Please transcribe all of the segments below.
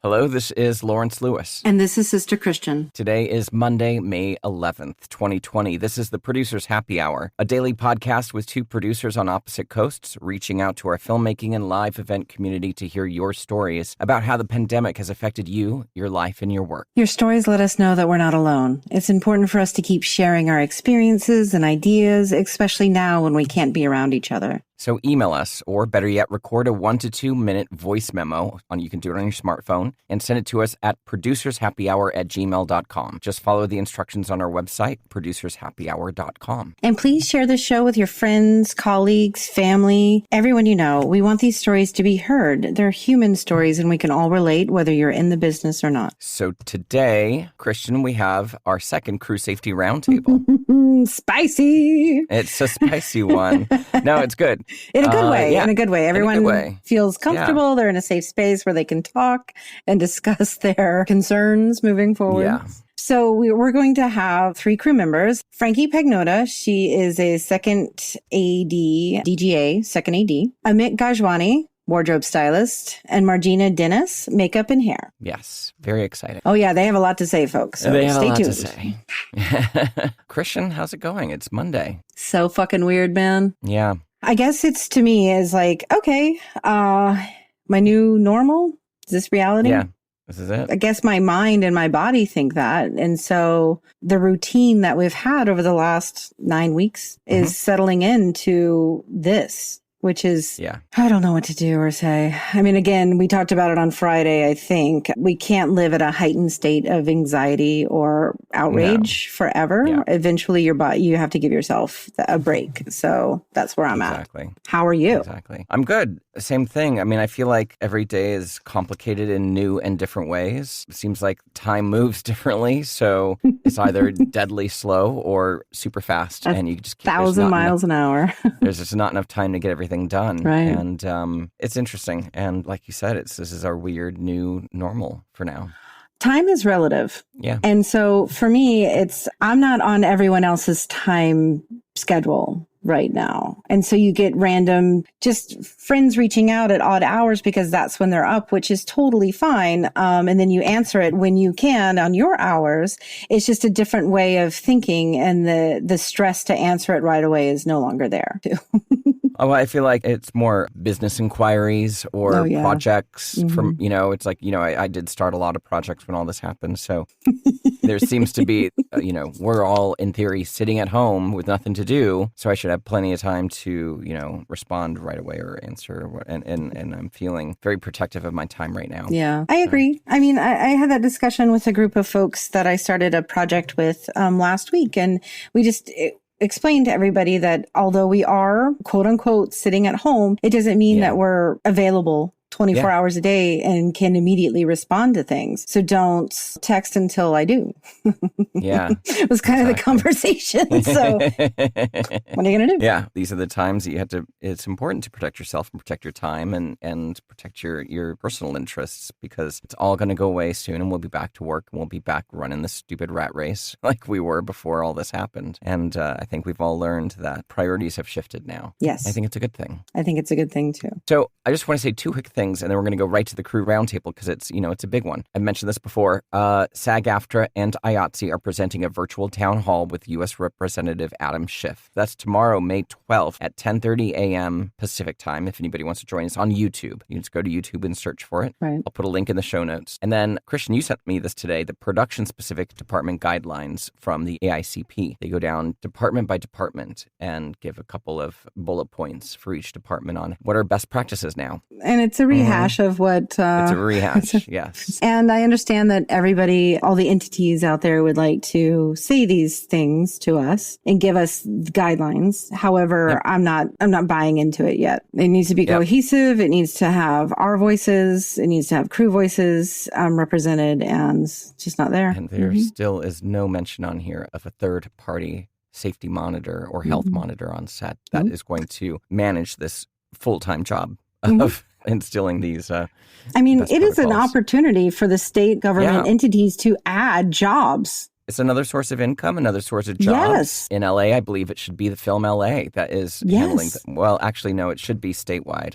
Hello, this is Lawrence Lewis. And this is Sister Christian. Today is Monday, May 11th, 2020. This is the Producers Happy Hour, a daily podcast with two producers on opposite coasts, reaching out to our filmmaking and live event community to hear your stories about how the pandemic has affected you, your life, and your work. Your stories let us know that we're not alone. It's important for us to keep sharing our experiences and ideas, especially now when we can't be around each other. So email us, or better yet, record a 1 to 2 minute voice memo. You can do it on your smartphone and send it to us at producershappyhour@gmail.com. Just follow the instructions on our website, producershappyhour.com. And please share the show with your friends, colleagues, family, everyone you know. We want these stories to be heard. They're human stories, and we can all relate, whether you're in the business or not. So today, Christian, we have our second Crew Safety Roundtable. Spicy! It's a spicy one. No, it's good. In a good way. Yeah. In a good way. Everyone feels comfortable. Yeah. They're in a safe space where they can talk and discuss their concerns moving forward. Yeah. So we're going to have 3 crew members. Frankie Pagnotta, she is a second AD, DGA, second AD. Amit Gajwani, wardrobe stylist, and Margina Dennis, makeup and hair. Yes, very exciting. Oh yeah, they have a lot to say, folks. So they have stay a lot tuned. to say. Christian, how's it going? It's Monday. So fucking weird, man. Yeah. I guess it's, to me, is like, okay, my new normal? Is this reality? Yeah, this is it. I guess my mind and my body think that. And so the routine that we've had over the last 9 weeks is settling into this, which is, I don't know what to do or say. I mean, again, we talked about it on Friday, I think. We can't live at a heightened state of anxiety or outrage forever. Yeah. Eventually, you have to give yourself a break. So that's where I'm at. How are you? Exactly. I'm good. Same thing. I mean, I feel like every day is complicated in new and different ways. It seems like time moves differently. So it's either deadly slow or super fast. And you just 1,000 miles an hour. There's just not enough time to get everything done. Right. And it's interesting. And like you said, this is our weird new normal for now. Time is relative. Yeah. And so for me, I'm not on everyone else's time schedule right now. And so you get random just friends reaching out at odd hours because that's when they're up, which is totally fine. And then you answer it when you can on your hours. It's just a different way of thinking, and the stress to answer it right away is no longer there too. Oh, I feel like it's more business inquiries or projects from, it's like, I did start a lot of projects when all this happened. So there seems to be, we're all in theory sitting at home with nothing to do. So I should have plenty of time to, respond right away or answer. And I'm feeling very protective of my time right now. Yeah, I agree. I mean, I had that discussion with a group of folks that I started a project with last week. And we just explain to everybody that although we are, quote unquote, sitting at home, it doesn't mean that we're available 24 hours a day and can immediately respond to things. So don't text until I do. Yeah. It was kind of the conversation. So what are you going to do? Yeah. These are the times that it's important to protect yourself and protect your time and protect your personal interests, because it's all going to go away soon and we'll be back to work and we'll be back running this stupid rat race like we were before all this happened. And I think we've all learned that priorities have shifted now. Yes. I think it's a good thing. I think it's a good thing too. So I just want to say 2 quick things, and then we're going to go right to the Crew Roundtable because it's a big one. I mentioned this before. SAG-AFTRA and IATSE are presenting a virtual town hall with U.S. Representative Adam Schiff. That's tomorrow, May 12th at 10:30 a.m. Pacific time. If anybody wants to join us on YouTube, you can just go to YouTube and search for it. Right. I'll put a link in the show notes. And then, Christian, you sent me this today, the production-specific department guidelines from the AICP. They go down department by department and give a couple of bullet points for each department on what are best practices now. And it's a rehash of what... it's a rehash, yes. And I understand that everybody, all the entities out there would like to say these things to us and give us guidelines. However, I'm not buying into it yet. It needs to be cohesive. It needs to have our voices. It needs to have crew voices represented, and it's just not there. And there still is no mention on here of a third party safety monitor or health monitor on set that is going to manage this full-time job of instilling these it is an opportunity for the state government entities to add jobs. It's another source of income, another source of jobs. Yes. In LA, I believe it should be the Film LA that is handling. Well, actually, no, it should be statewide.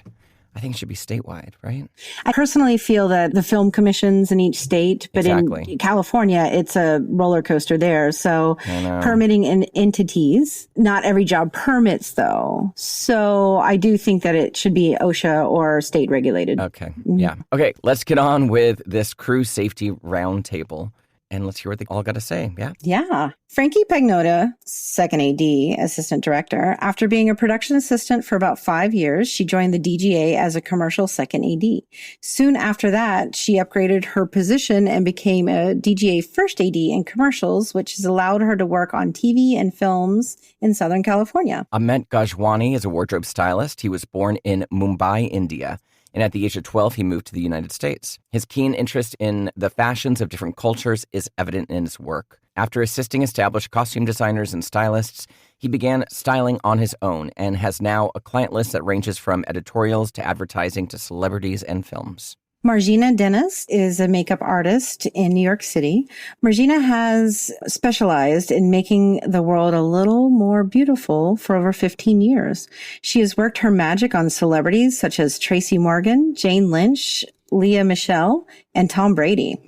I think it should be statewide, right? I personally feel that the film commissions in each state, but in California, it's a roller coaster there. So permitting in entities, not every job permits though. So I do think that it should be OSHA or state regulated. Okay. Mm-hmm. Yeah. Okay. Let's get on with this Crew Safety Roundtable. And let's hear what they all got to say. Yeah. Yeah. Frankie Pagnotta, second AD, assistant director. After being a production assistant for about 5 years, she joined the DGA as a commercial second AD. Soon after that, she upgraded her position and became a DGA first AD in commercials, which has allowed her to work on TV and films in Southern California. Amit Gajwani is a wardrobe stylist. He was born in Mumbai, India. And at the age of 12, he moved to the United States. His keen interest in the fashions of different cultures is evident in his work. After assisting established costume designers and stylists, he began styling on his own and has now a client list that ranges from editorials to advertising to celebrities and films. Margina Dennis is a makeup artist in New York City. Margina has specialized in making the world a little more beautiful for over 15 years. She has worked her magic on celebrities such as Tracy Morgan, Jane Lynch, Leah Michelle, and Tom Brady.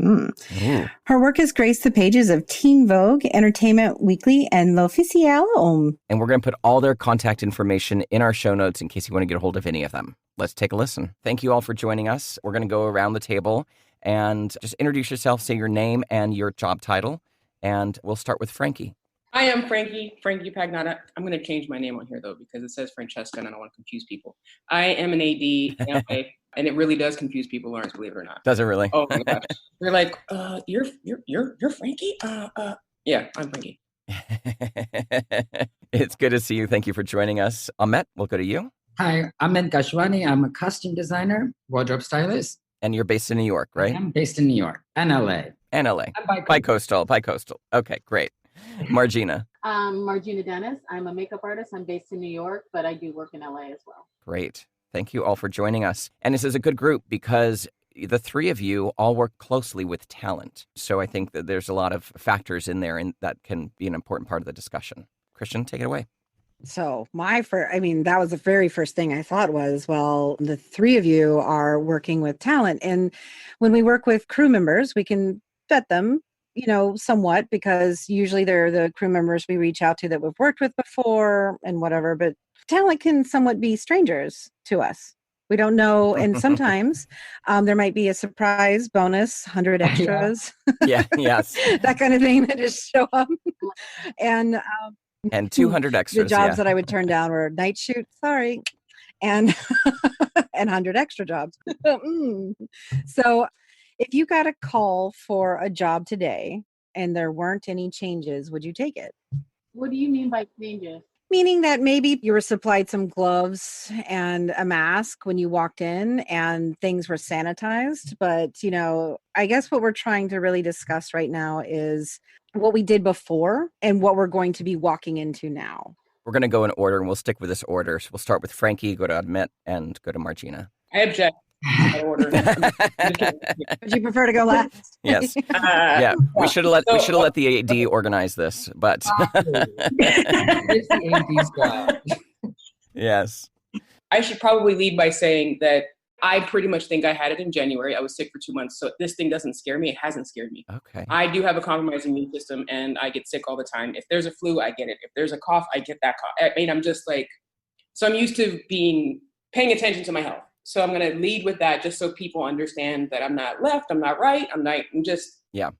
Her work has graced the pages of Teen Vogue, Entertainment Weekly, and L'Officiel. And we're going to put all their contact information in our show notes in case you want to get a hold of any of them. Let's take a listen. Thank you all for joining us. We're going to go around the table and just introduce yourself, say your name and your job title, and we'll start with Frankie. I am Frankie Pagnotta. I'm going to change my name on here, though, because it says Francesca, and I don't want to confuse people. I am an AD, and it really does confuse people, Lawrence, believe it or not. Does it really? Oh, my gosh. They're like, you're Frankie? Yeah, I'm Frankie. It's good to see you. Thank you for joining us. Amit, we'll go to you. Hi, I'm Amit Gajwani. I'm a costume designer, wardrobe stylist. And you're based in New York, right? I'm based in New York and LA. And LA. Bi-coastal. Okay, great. Margina. Margina Dennis. I'm a makeup artist. I'm based in New York, but I do work in LA as well. Great. Thank you all for joining us. And this is a good group because the three of you all work closely with talent. So I think that there's a lot of factors in there and that can be an important part of the discussion. Christian, take it away. So that was the very first thing I thought was, well, the three of you are working with talent. And when we work with crew members, we can vet them, somewhat, because usually they're the crew members we reach out to that we've worked with before and whatever. But talent can somewhat be strangers to us. We don't know. And sometimes there might be a surprise bonus, 100 extras. Yeah, yes. That kind of thing that just show up. And 200 extras. The jobs that I would turn down were night shoot, sorry, and 100 extra jobs. So if you got a call for a job today and there weren't any changes, would you take it? What do you mean by changes? Meaning that maybe you were supplied some gloves and a mask when you walked in and things were sanitized. But, I guess what we're trying to really discuss right now is what we did before and what we're going to be walking into now. We're going to go in order and we'll stick with this order. So we'll start with Frankie, go to Amit, and go to Margina. I object. Order. Would you prefer to go last? Yes. Yeah. We should have let the AD organize this, but It's the AD's job. Yes. I should probably lead by saying that I pretty much think I had it in January. I was sick for 2 months, so this thing doesn't scare me. It hasn't scared me. Okay. I do have a compromised immune system, and I get sick all the time. If there's a flu, I get it. If there's a cough, I get that cough. I'm just so I'm used to paying attention to my health. So I'm going to lead with that just so people understand that I'm not left, I'm not right, yeah.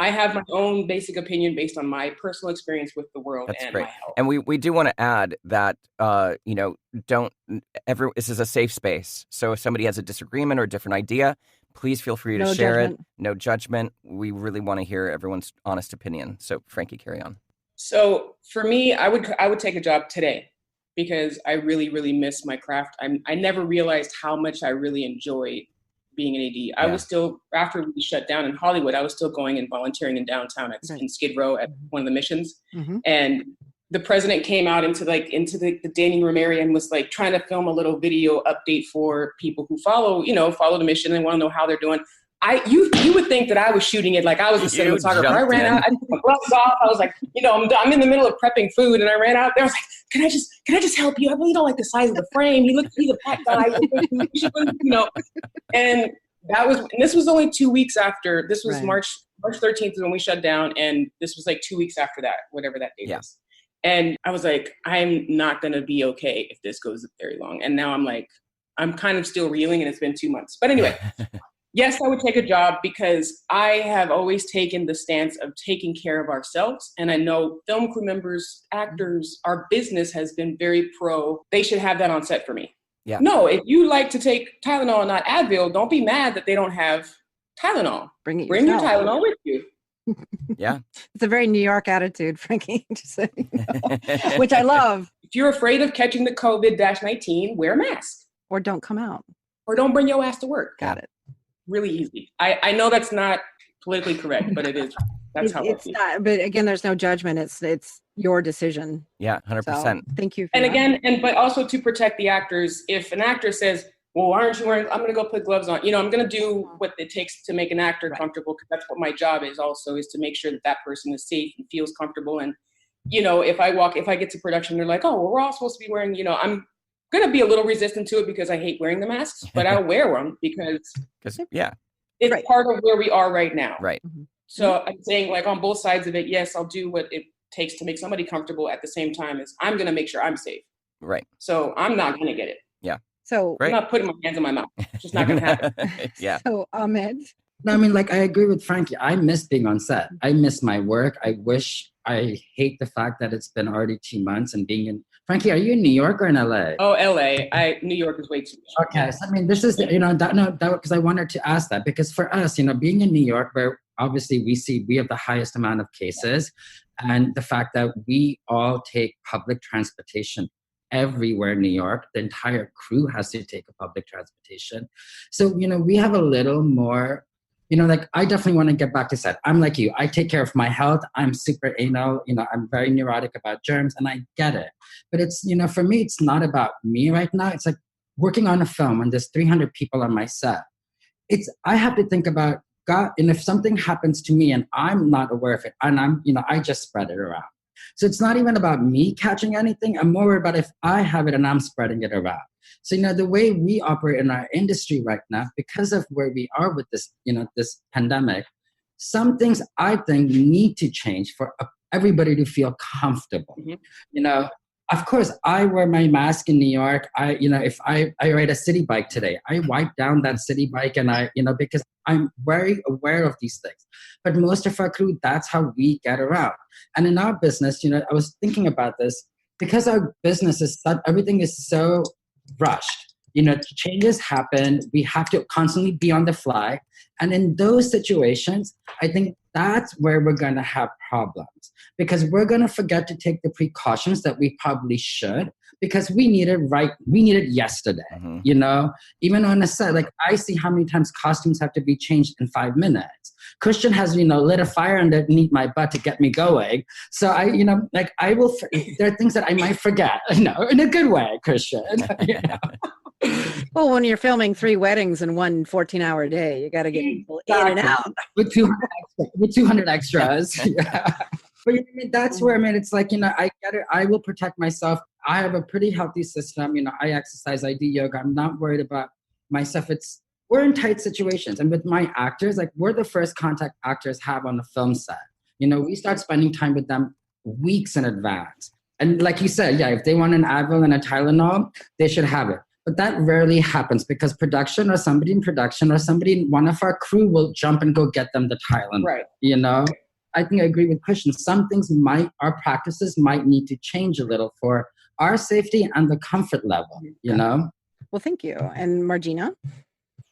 I have my own basic opinion based on my personal experience with the world. That's and great. my health. And we do want to add that, this is a safe space. So if somebody has a disagreement or a different idea, please feel free to share it. No judgment. We really want to hear everyone's honest opinion. So Frankie, carry on. So for me, I would take a job today because I really, really miss my craft. I never realized how much I really enjoyed being an AD. Yeah. I was still, after we shut down in Hollywood, I was still going and volunteering in downtown in Skid Row at one of the missions. Mm-hmm. And the president came out into the dining room area and was trying to film a little video update for people who follow the mission and want to know how they're doing. you would think that I was shooting it like I was a cinematographer. I ran out, I took my gloves off. I was like, I'm in the middle of prepping food, and I ran out there. I was like, can I just help you? I really don't like the size of the frame. He's a fat guy. And this was only 2 weeks after. This was March 13th is when we shut down, and this was like 2 weeks after that, whatever that date was. And I was like, I'm not going to be okay if this goes very long. And now I'm kind of still reeling, and it's been 2 months. But anyway. Yes, I would take a job because I have always taken the stance of taking care of ourselves. And I know film crew members, actors, our business has been very they should have that on set for me. Yeah. No, if you like to take Tylenol and not Advil, don't be mad that they don't have Tylenol. Bring your Tylenol with you. Yeah. It's a very New York attitude, Frankie, which I love. If you're afraid of catching the COVID-19, wear a mask. Or don't come out. Or don't bring your ass to work. Got it. Really easy. I know that's not politically correct, but it is. That's how it's not. But again, there's no judgment. It's your decision. Yeah, 100%. So, thank you. But also to protect the actors. If an actor says, "Well, why aren't you wearing?" I'm going to go put gloves on. I'm going to do what it takes to make an actor comfortable, because that's what my job is. Also, is to make sure that person is safe and feels comfortable. And if I get to production, they're like, "Oh, well, we're all supposed to be wearing." I'm going to be a little resistant to it because I hate wearing the masks, but I'll wear them because it's part of where we are right now. Right. So I'm saying, like, on both sides of it, yes, I'll do what it takes to make somebody comfortable. At the same time as I'm going to make sure I'm safe. Right. So I'm not going to get it. Yeah. So I'm not putting my hands in my mouth. It's just not going to happen. Yeah. So Amit. No, I mean, like, I agree with Frankie. I miss being on set. I miss my work. I hate the fact that it's been already 2 months and being in. Frankie, are you in New York or in LA? Oh, LA. New York is way too much. Okay, so I mean, this is that because I wanted to ask that, because for us, being in New York, where obviously we have the highest amount of cases, and the fact that we all take public transportation everywhere in New York, the entire crew has to take a public transportation. So we have a little more. I definitely want to get back to set. I'm like you. I take care of my health. I'm super anal. I'm very neurotic about germs, and I get it. But it's, for me, it's not about me right now. It's like working on a film and there's 300 people on my set. I have to think about God, and if something happens to me and I'm not aware of it, and I just spread it around. So it's not even about me catching anything. I'm more about if I have it and I'm spreading it around. So, the way we operate in our industry right now, because of where we are with this, this pandemic, some things I think need to change for everybody to feel comfortable. Mm-hmm. Of course, I wear my mask in New York. If I ride a city bike today, I wipe down that city bike and because I'm very aware of these things. But most of our crew, that's how we get around. And in our business, I was thinking about this, because our business everything is so rushed. Changes happen. We have to constantly be on the fly. And in those situations, I think that's where we're going to have problems, because we're going to forget to take the precautions that we probably should, because we need it yesterday. Mm-hmm. Even on a set, like, I see how many times costumes have to be changed in 5 minutes. Christian has, lit a fire underneath my butt to get me going. So I will, there are things that I might forget, in a good way, Christian. Well, when you're filming 3 weddings in one 14-hour day, you got to get people in and out. With 200 extras. Yeah. But that's where, it's like, I get it. I will protect myself. I have a pretty healthy system. I exercise, I do yoga. I'm not worried about myself. We're in tight situations. And with my actors, like, we're the first contact actors have on a film set. We start spending time with them weeks in advance. And like you said, if they want an Advil and a Tylenol, they should have it. But that rarely happens, because production or somebody in production or one of our crew will jump and go get them the Tylenol. Right. I think I agree with Christian. Some things our practices might need to change a little for our safety and the comfort level, Well, thank you. And Margina?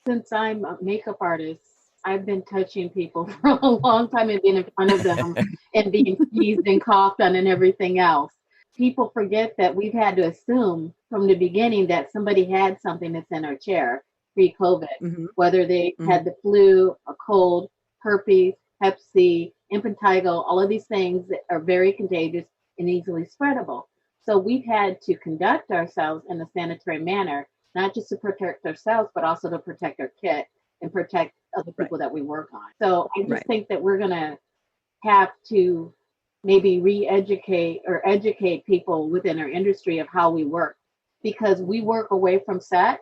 Since I'm a makeup artist, I've been touching people for a long time and being in front of them and being sneezed and coughed on and everything else. People forget that we've had to assume from the beginning that somebody had something that's in our chair pre-COVID, mm-hmm. whether they mm-hmm. had the flu, a cold, herpes, Hep C, impetigo, all of these things that are very contagious and easily spreadable. So we've had to conduct ourselves in a sanitary manner, not just to protect ourselves, but also to protect our kit and protect other people that we work on. So I just think that we're going to have to maybe re-educate or educate people within our industry of how we work, because we work away from set,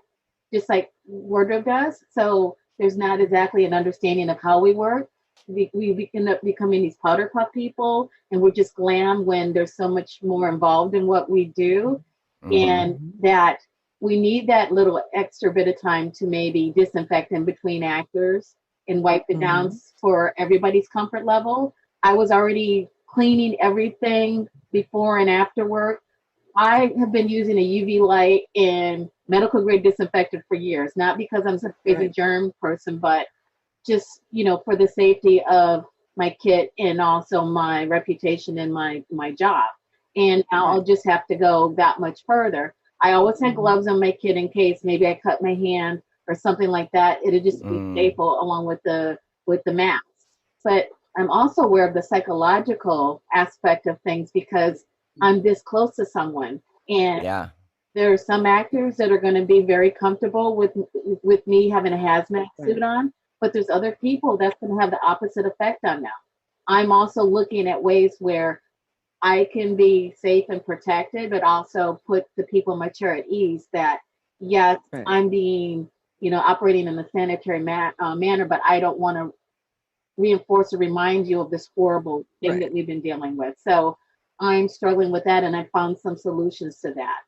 just like wardrobe does. So there's not exactly an understanding of how we work. We end up becoming these powder puff people, and we're just glam when there's so much more involved in what we do. And that we need that little extra bit of time to maybe disinfect in between actors and wipe it down for everybody's comfort level. I was already cleaning everything before and after work. I have been using a UV light and medical grade disinfectant for years, not because I'm a crazy germ person, but just, for the safety of my kit and also my reputation and my job. And now I'll just have to go that much further. I always had gloves on my kit in case maybe I cut my hand or something like that. It'd just be staple along with the mask. But I'm also aware of the psychological aspect of things because I'm this close to someone. And there are some actors that are going to be very comfortable with me having a hazmat suit on, but there's other people that's going to have the opposite effect on them. I'm also looking at ways where I can be safe and protected, but also put the people in my chair at ease that, yes, I'm being, operating in a sanitary manner, but I don't want to reinforce or remind you of this horrible thing that we've been dealing with. So I'm struggling with that, and I found some solutions to that.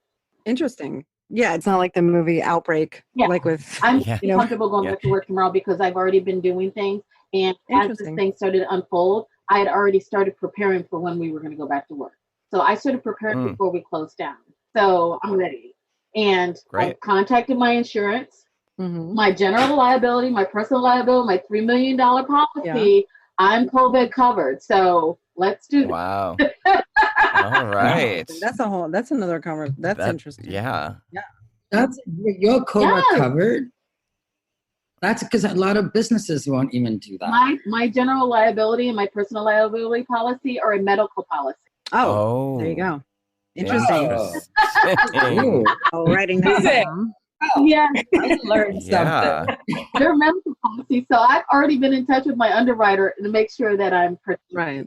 Interesting. Yeah, it's not like the movie Outbreak. Yeah. Like with, I'm comfortable going back to work tomorrow because I've already been doing things. And as this thing started to unfold, I had already started preparing for when we were going to go back to work. So I started preparing before we closed down. So I'm ready. And I contacted my insurance, my general liability, my personal liability, my $3 million policy. I'm COVID covered. So let's do that. Wow. All right. That's another conversation. That's interesting. Yeah. You're COVID covered? That's because a lot of businesses won't even do that. My general liability and my personal liability policy are a medical policy. Oh. There you go. Interesting. Writing that down. Yeah. I learned something. They're medical policies. So I've already been in touch with my underwriter to make sure that I'm protected. Right.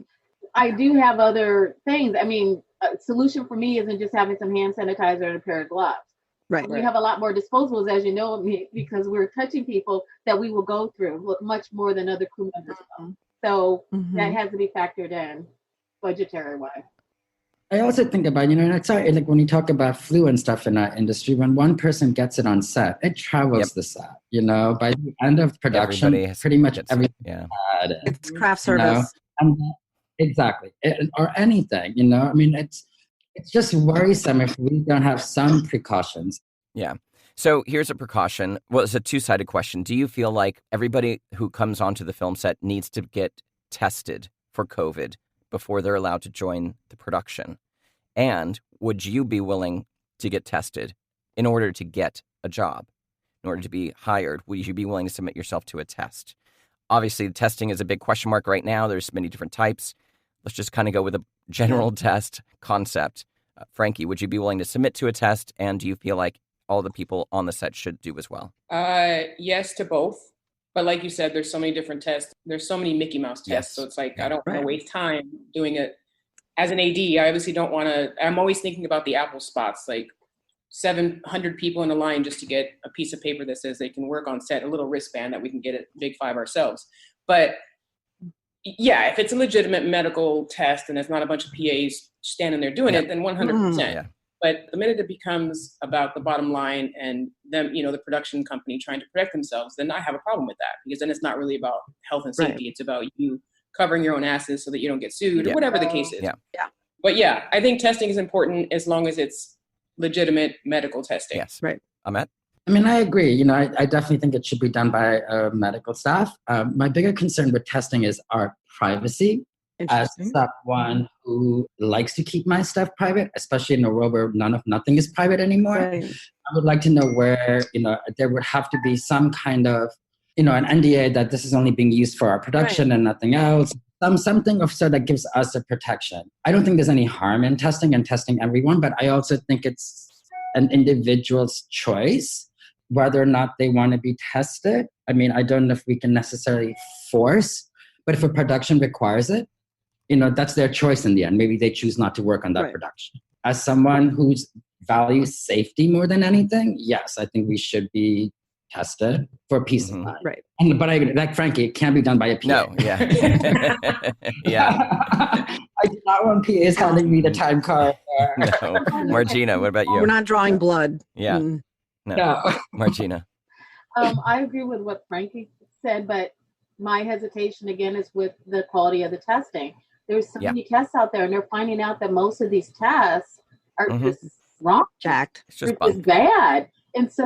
I do have other things. I mean, a solution for me isn't just having some hand sanitizer and a pair of gloves. Right. We have a lot more disposables, as you know, because we're touching people that we will go through much more than other crew members. So that has to be factored in budgetary wise. I also think about, it's like when you talk about flu and stuff in our industry, when one person gets it on set, it travels the set, by the end of production, pretty much everything. Yeah. It's craft service. Exactly. Or anything, it's just worrisome if we don't have some precautions. Yeah. So here's a precaution. Well, it's a two-sided question. Do you feel like everybody who comes onto the film set needs to get tested for COVID before they're allowed to join the production? And would you be willing to get tested in order to get a job, in order to be hired? Would you be willing to submit yourself to a test? Obviously, testing is a big question mark right now. There's many different types. Let's just kind of go with a general test concept. Frankie, would you be willing to submit to a test? And do you feel like all the people on the set should do as well? Yes to both. But like you said, there's so many different tests. There's so many Mickey Mouse tests. Yes. So it's like, I don't want to waste time doing it. As an AD, I obviously don't want to, I'm always thinking about the Apple spots, like 700 people in a line just to get a piece of paper that says they can work on set, a little wristband that we can get at Big Five ourselves. But yeah, if it's a legitimate medical test and it's not a bunch of PAs standing there doing it, then 100%. But the minute it becomes about the bottom line and them, the production company trying to protect themselves, then I have a problem with that, because then it's not really about health and safety. It's about you covering your own asses so that you don't get sued or whatever the case is. But yeah, I think testing is important as long as it's legitimate medical testing. Yes. Right. Amit? I agree. I definitely think it should be done by medical staff. My bigger concern with testing is our privacy. As someone who likes to keep my stuff private, especially in a world where nothing is private anymore, I would like to know where, there would have to be some kind of, an NDA that this is only being used for our production and nothing else. Something of sort that gives us a protection. I don't think there's any harm in testing everyone, but I also think it's an individual's choice whether or not they want to be tested. I mean, I don't know if we can necessarily force, but if a production requires it, that's their choice in the end. Maybe they choose not to work on that production. As someone who's values safety more than anything, yes, I think we should be tested for peace of mind. Right. But like Frankie, it can't be done by a PA. No, yeah. I do not want PAs handing me the time card. No. Margina, what about you? We're not drawing blood. Yeah. No. Margina. I agree with what Frankie said, but my hesitation again is with the quality of the testing. There's so many tests out there, and they're finding out that most of these tests are just wrong, jacked. It's just bad. And so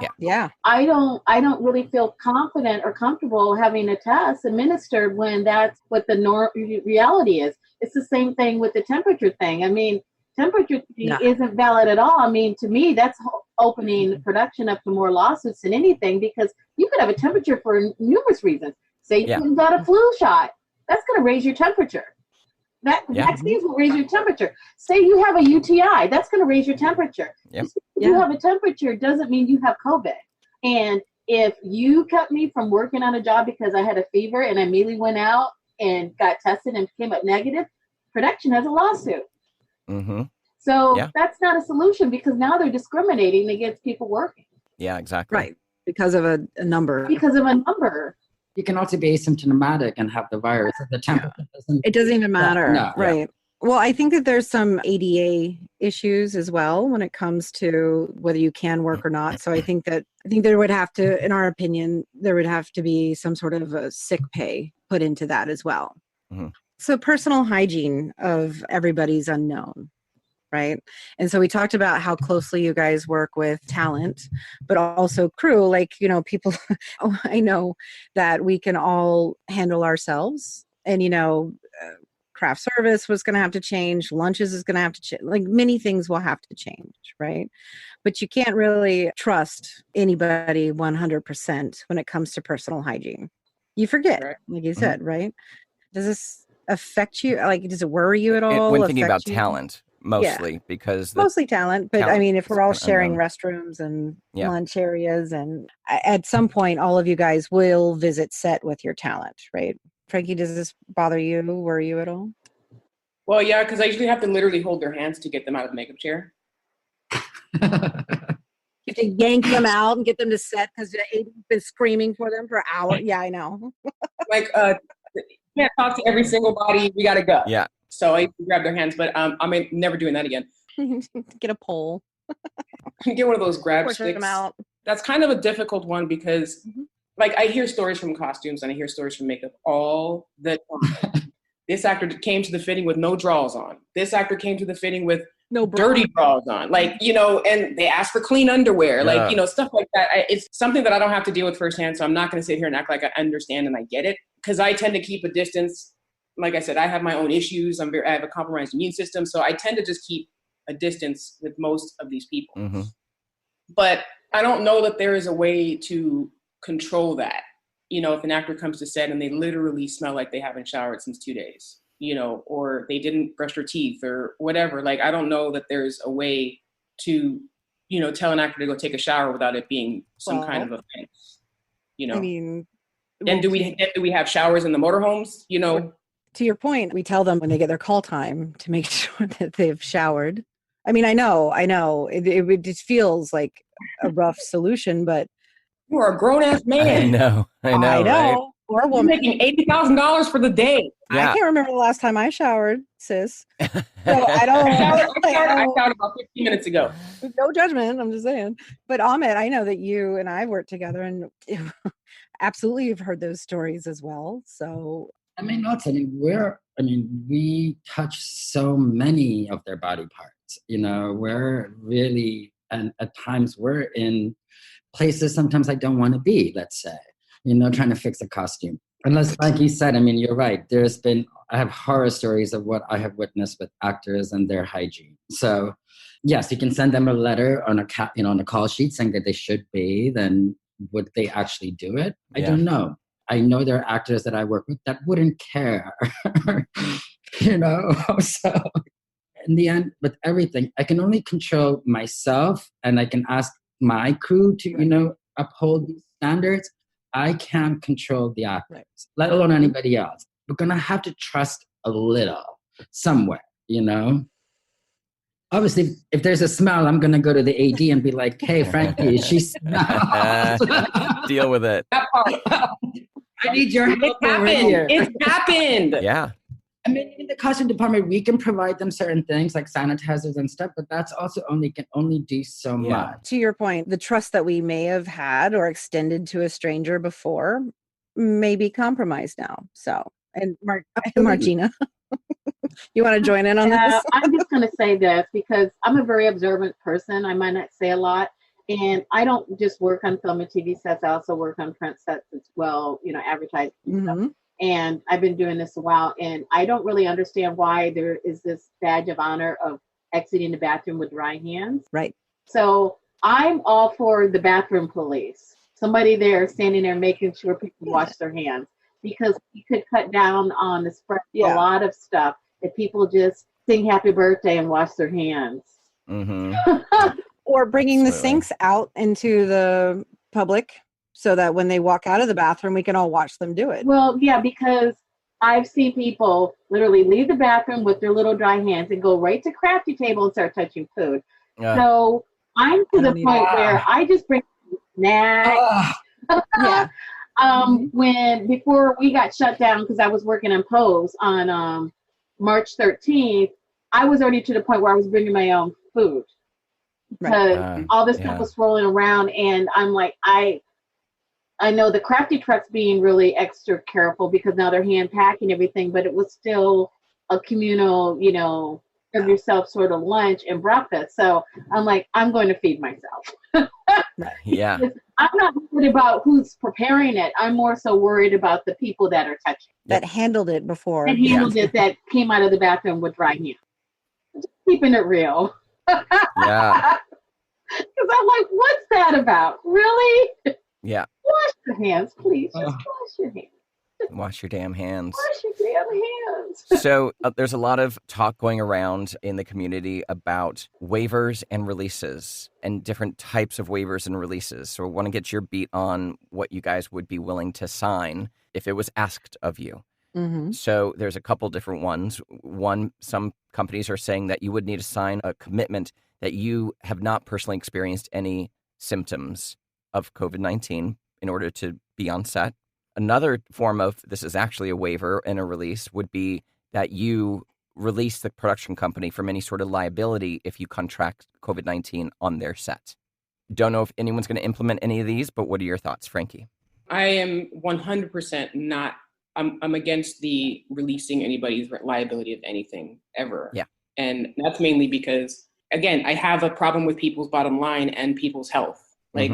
I don't really feel confident or comfortable having a test administered when that's what the reality is. It's the same thing with the temperature thing. I mean, temperature isn't valid at all. I mean, to me, that's opening production up to more lawsuits than anything, because you could have a temperature for numerous reasons. Say you got a flu shot, that's going to raise your temperature. Vaccines will raise your temperature. Say you have a UTI, that's going to raise your temperature. If you have a temperature doesn't mean you have COVID. And if you kept me from working on a job because I had a fever and I immediately went out and got tested and came up negative, production has a lawsuit. So that's not a solution, because now they're discriminating against people working. Yeah, exactly. Right. Because of a number. Because of a number. You can also be asymptomatic and have the virus. The temperature it doesn't even matter. No. Right. Well, I think that there's some ADA issues as well when it comes to whether you can work or not. So I think there would have to, in our opinion, there would have to be some sort of a sick pay put into that as well. So personal hygiene of everybody's unknown. Right. And so we talked about how closely you guys work with talent, but also crew, like, people, I know that we can all handle ourselves, and, craft service was going to have to change. Lunches is going to have to change. Like, many things will have to change. Right. But you can't really trust anybody 100% when it comes to personal hygiene. You forget, like you said, right? Does this affect you? Like, does it worry you at all? When thinking about talent. Mostly because mostly talent, but I mean, if we're all sharing restrooms and lunch areas, and at some point all of you guys will visit set with your talent, right? Frankie, does this bother you, worry you at all? Well, yeah, because I usually have to literally hold their hands to get them out of the makeup chair. You have to yank them out and get them to set because they've been screaming for them for hours. Yeah, I know. Like, you can't talk to every single body. We got to go. Yeah. So I grab their hands, but I'm never doing that again. Get a pole. Get one of those grab sticks. Them out. That's kind of a difficult one because, like, I hear stories from costumes and I hear stories from makeup all the time. This actor came to the fitting with no drawers on. This actor came to the fitting with no dirty drawers on. Like, and they ask for clean underwear. Like, stuff like that. It's something that I don't have to deal with firsthand, so I'm not going to sit here and act like I understand and I get it, because I tend to keep a distance. Like I said, I have my own issues. I have a compromised immune system. So I tend to just keep a distance with most of these people. But I don't know that there is a way to control that. If an actor comes to set and they literally smell like they haven't showered since 2 days, or they didn't brush their teeth or whatever. Like, I don't know that there's a way to, tell an actor to go take a shower without it being some kind of offense, I mean, and do we have showers in the motorhomes, To your point, we tell them when they get their call time to make sure that they've showered. I mean, I know. It just feels like a rough solution, but you are a grown ass man. I know. Right? Or a woman. You're making $80,000 for the day. Yeah. I can't remember the last time I showered, sis. So I don't. I showered about 15 minutes ago. No judgment. I'm just saying. But Amit, I know that you and I worked together, and absolutely, you've heard those stories as well. So. We touch so many of their body parts. We're really, and at times we're in places sometimes I don't want to be, let's say, trying to fix a costume. Unless, like you said, you're right. I have horror stories of what I have witnessed with actors and their hygiene. So yes, you can send them a letter on on a call sheet saying that they should bathe, and would they actually do it? I don't know. I know there are actors that I work with that wouldn't care, so in the end, with everything, I can only control myself, and I can ask my crew to, uphold these standards, I can't control the actors, let alone anybody else. We're going to have to trust a little somewhere, you know? Obviously, if there's a smell, I'm going to go to the AD and be like, hey, Frankie, she smells. Deal with it. I need your help over here. It happened. Yeah. I mean, in the costume department, we can provide them certain things like sanitizers and stuff, but that's also can only do so much. To your point, the trust that we may have had or extended to a stranger before may be compromised now. So, and Margina, you want to join in on this? I'm just going to say this because I'm a very observant person. I might not say a lot. And I don't just work on film and TV sets. I also work on print sets as well, you know, advertising stuff. And I've been doing this a while. And I don't really understand why there is this badge of honor of exiting the bathroom with dry hands. Right. So I'm all for the bathroom police. Somebody there standing there making sure people wash their hands. Because we could cut down on the spread of a lot of stuff if people just sing happy birthday and wash their hands. Or bringing the sinks out into the public so that when they walk out of the bathroom, we can all watch them do it. Well, yeah, because I've seen people literally leave the bathroom with their little dry hands and go right to crafty table and start touching food. So I'm to the point where I just bring snacks. Before we got shut down, because I was working in Pose on March 13th, I was already to the point where I was bringing my own food because all this stuff was swirling around, and I'm like, I know the crafty truck's being really extra careful because now they're hand packing everything, but it was still a communal, you know, serve yourself sort of lunch and breakfast. So I'm like, I'm going to feed myself. I'm not worried about who's preparing it. I'm more so worried about the people that are touching. That handled it before. That handled it, that came out of the bathroom with dry hands. Just keeping it real. Because I'm like, what's that about? Really? Yeah. Wash your hands, please. Just wash your hands. Wash your damn hands. Wash your damn hands. So there's a lot of talk going around in the community about waivers and releases and different types of waivers and releases. So I want to get your beat on what you guys would be willing to sign if it was asked of you. So there's a couple different ones. One, some companies are saying that you would need to sign a commitment that you have not personally experienced any symptoms of COVID-19 in order to be on set. Another form of this is actually a waiver and a release would be that you release the production company from any sort of liability if you contract COVID-19 on their set. Don't know if anyone's going to implement any of these, but what are your thoughts, Frankie? I am 100% not. I'm against the releasing anybody's liability of anything ever. Yeah. And that's mainly because, again, I have a problem with people's bottom line and people's health. Like,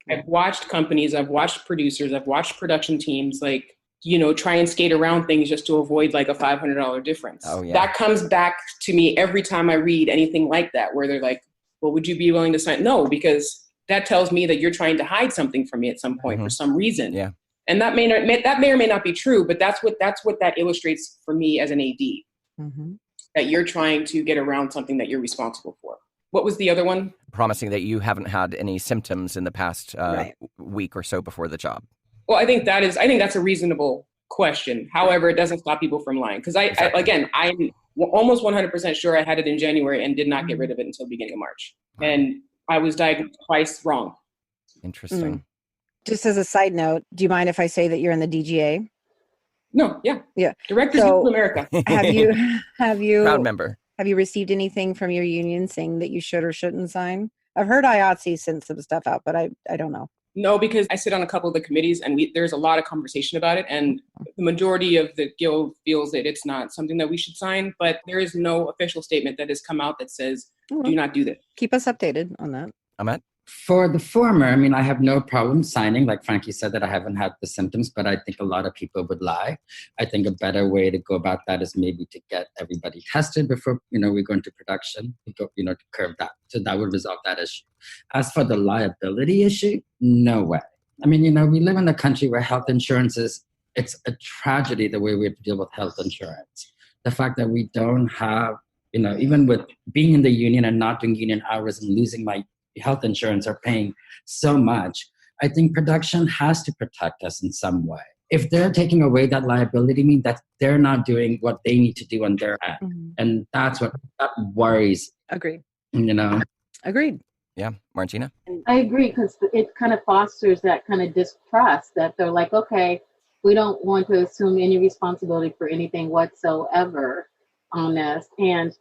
I've watched companies, I've watched producers, I've watched production teams, like, you know, try and skate around things just to avoid like a $500 difference. That comes back to me every time I read anything like that, where they're like, well, would you be willing to sign? No, because that tells me that you're trying to hide something from me at some point for some reason. Yeah. And that may or may not be true, but that's what that illustrates for me as an AD, that you're trying to get around something that you're responsible for. What was the other one? Promising that you haven't had any symptoms in the past week or so before the job. Well, I think that's a reasonable question. However, it doesn't stop people from lying. Because I'm almost 100% sure I had it in January and did not get rid of it until the beginning of March. And I was diagnosed twice wrong. Interesting. Just as a side note, do you mind if I say that you're in the DGA? No, yeah. Directors of America. Have you proud member. Have you received anything from your union saying that you should or shouldn't sign? I've heard IATSE sent some stuff out, but I don't know. No, because I sit on a couple of the committees and there's a lot of conversation about it. And the majority of the guild feels that it's not something that we should sign, but there is no official statement that has come out that says, do not do this. Keep us updated on that. Amit? For the former, I mean, I have no problem signing. Like Frankie said, that I haven't had the symptoms, but I think a lot of people would lie. I think a better way to go about that is maybe to get everybody tested before, we go into production, to curb that. So that would resolve that issue. As for the liability issue, no way. I mean, we live in a country where health insurance it's a tragedy the way we have to deal with health insurance. The fact that we don't have, even with being in the union and not doing union hours and losing my health insurance or paying so much, I think production has to protect us in some way. If they're taking away that liability, means that they're not doing what they need to do on their end. Mm-hmm. And that's what that worries. Agreed. Agreed. Yeah. Margina? I agree, because it kind of fosters that kind of distrust that they're like, okay, we don't want to assume any responsibility for anything whatsoever on this. And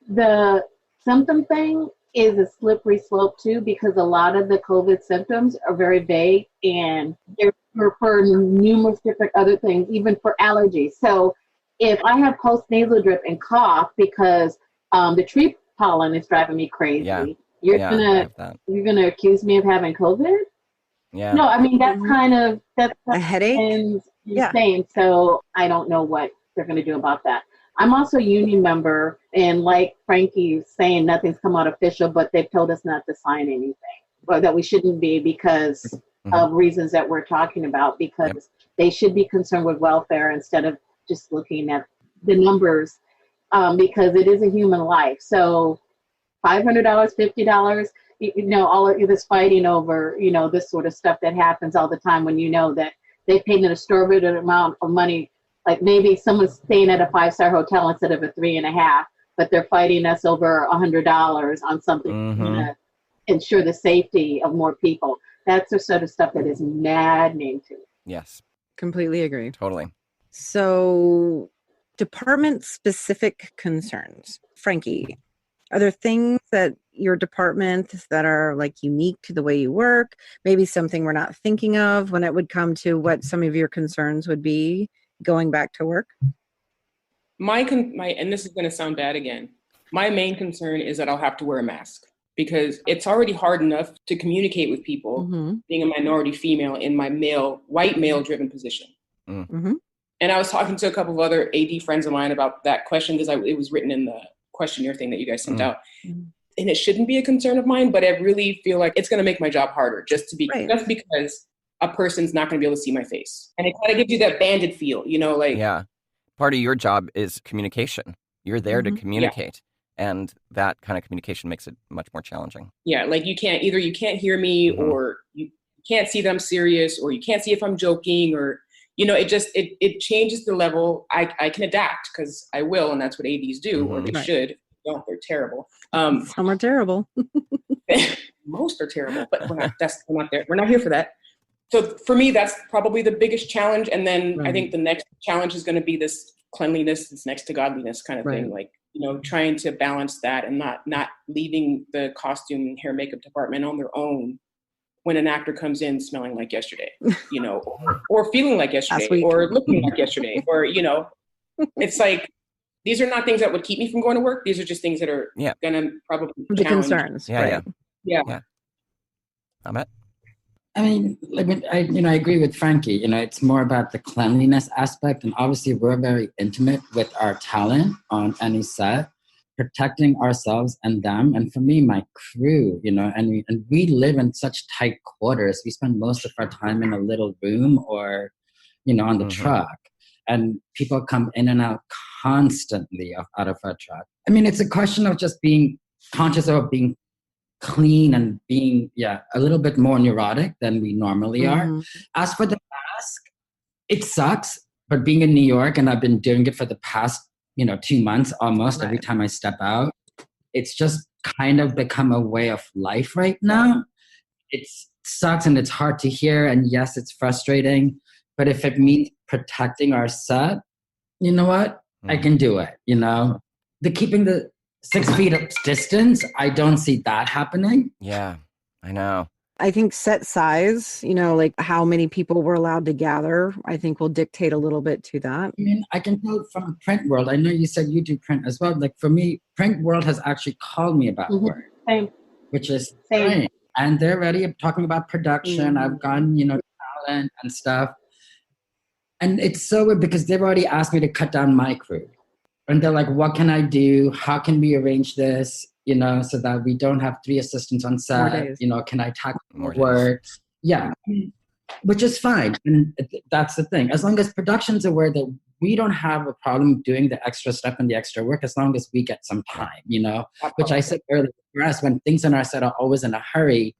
the symptom thing is a slippery slope too, because a lot of the COVID symptoms are very vague, and they're for numerous different other things, even for allergies. So if I have post-nasal drip and cough because the tree pollen is driving me crazy, you're gonna accuse me of having COVID? Yeah. No, I mean that's a headache and insane. So I don't know what they're gonna do about that. I'm also a union member, and like Frankie saying, nothing's come out official, but they've told us not to sign anything, or that we shouldn't be because of reasons that we're talking about, because they should be concerned with welfare instead of just looking at the numbers, because it is a human life. So $500, $50, all of this fighting over, this sort of stuff that happens all the time when you know that they paid an exorbitant amount of money. Like maybe someone's staying at a 5-star hotel instead of a 3.5, but they're fighting us over $100 on something to ensure the safety of more people. That's the sort of stuff that is maddening to me. Yes. Completely agree. Totally. So, department-specific concerns. Frankie, are there things that your department that are like unique to the way you work? Maybe something we're not thinking of when it would come to what some of your concerns would be going back to work? My and this is going to sound bad again. My main concern is that I'll have to wear a mask, because it's already hard enough to communicate with people being a minority female in my white male driven position. And I was talking to a couple of other AD friends of mine about that question, because it was written in the questionnaire thing that you guys sent out. And it shouldn't be a concern of mine, but I really feel like it's going to make my job harder just because a person's not going to be able to see my face. And it kind of gives you that banded feel, Yeah. Part of your job is communication. You're there to communicate. Yeah. And that kind of communication makes it much more challenging. Yeah. Like you can't hear me, or you can't see that I'm serious, or you can't see if I'm joking, or, it changes the level. I can adapt, because I will. And that's what ADs do, or they should. Don't, they're terrible. Some are terrible. Most are terrible, but we're not there. We're not here for that. So for me, that's probably the biggest challenge. And then I think the next challenge is going to be this cleanliness, this next to godliness kind of thing. Like, trying to balance that and not leaving the costume and hair makeup department on their own when an actor comes in smelling like yesterday, or feeling like yesterday, or looking like yesterday, or, it's like, these are not things that would keep me from going to work. These are just things that are going to probably the concerns. Yeah. Amit? I mean, I agree with Frankie. It's more about the cleanliness aspect, and obviously we're very intimate with our talent on any set, protecting ourselves and them. And for me, my crew, and we live in such tight quarters. We spend most of our time in a little room or, on the truck, and people come in and out constantly out of our truck. I mean, it's a question of just being conscious of being clean and being a little bit more neurotic than we normally are. As for the mask, it sucks, but being in New York, and I've been doing it for the past 2 months almost every time I step out, it's just kind of become a way of life right now. It sucks and it's hard to hear, and yes, it's frustrating, but if it means protecting our set, you know what, I can do it. The keeping the 6 feet of distance, I don't see that happening. Yeah, I know. I think set size, like how many people we're allowed to gather, I think will dictate a little bit to that. I mean, I can tell from a print world. I know you said you do print as well. Like for me, print world has actually called me about work, which is same. And they're ready talking about production. I've gone, talent and stuff. And it's so weird because they've already asked me to cut down my crew. And they're like, what can I do? How can we arrange this, so that we don't have 3 assistants on set? Can I tackle more work? Yeah, which is fine. And that's the thing. As long as production's aware that we don't have a problem doing the extra stuff and the extra work, as long as we get some time, which I said earlier, for us, when things on our set are always in a hurry,